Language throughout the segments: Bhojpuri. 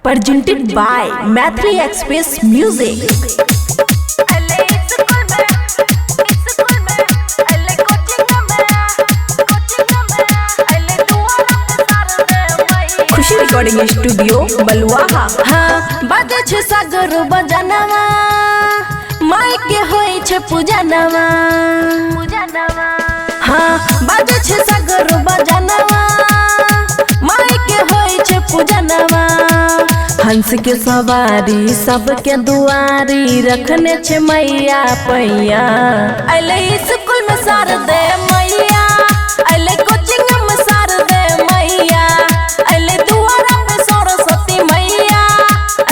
presented by Mathri Express Music. Khushi recording studio Baluaha. हाँ बाजे छे सागर बजानवा माई के होई छे पूजनवा। हाँ बाजे छे सागर बजानवा माई के होई छे पूजनवा। हंस के सवारी सबके दुआरी रखने छे मैया पैया। अले स्कूल में सार दे मैया, अले कोचिंग में सार दे मैया, अले दुआरा में सरस्वती मैया,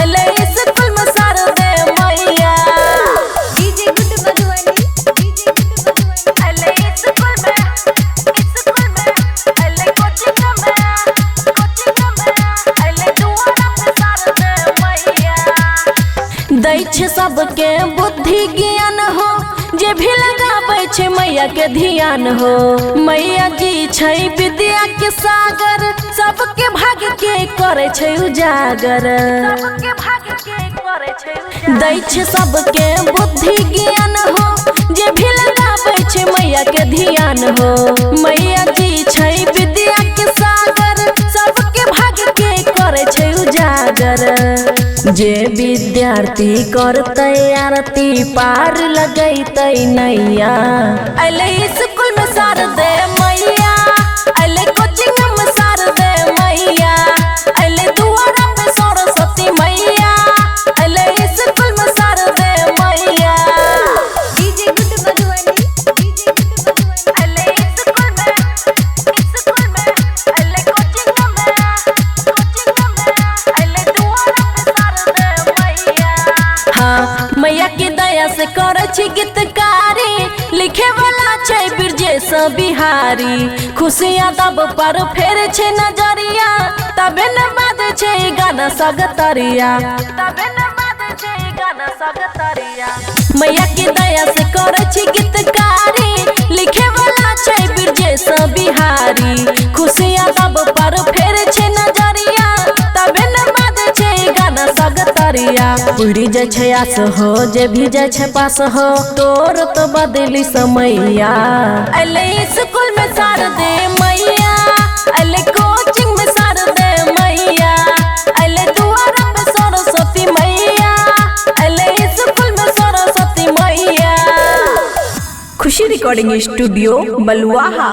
अले स्कूल में सार दे मैया। DJ good Madhubani, DJ good Madhubani. अले स्कूल में अले कोचिंग में अले दुआरा में सार दे मैया। दै छे सबके बुद्धि ज्ञान हो जे भी लगाबै छे मैया के ध्यान हो। मैया जी छै विद्या के सागर सबके भाग्य के करे छे उजागर। दै छे सबके बुद्धि ज्ञान हो जे भी लगाबै छे मैया के ध्यान हो। मैया जी छै विद्या के सागर सबके भाग्य के करे छे उजागर। जे विद्यार्थी करतै आरती पार लगैतै नैया। अले स्कूल में सार दे मैया, अले कोचिंग में सार दे मैया, अले दुआरा में सरस्वती मैया, अले स्कूल में सार दे मैया। DJ good Madhubani, DJ good Madhubani. अले स्कूल में अले कोचिंग में अले दुआरा में सार दे मैया। हाँ मैया की दया से करे छी गीतकारी लिखे वाला छै ब्रजेश बिहारी। खुशियाँ दब पर फेर छे नजरिया तबे न बाजे छे गाना सगतरिया, तबे न बाजे छे गाना सगतरिया। मैया की दया से करे छी गीतकारी लिखे वाला छै ब्रजेश बिहारी। खुशियाँ दब पर फेर छे नजरिया तबे न बाजे छे गाना सगतरिया। उड़ी जाय छे आस हो जे भी जाय छे पास हो तोर तो बदली समैया। अले स्कूल में सार दे मैया, अले कोचिंग में सार दे मैया, अले दुआरा में सरस्वती मैया, अले स्कूल में सरस्वती मैया। खुशी रिकॉर्डिंग स्टूडियो बलुआहा।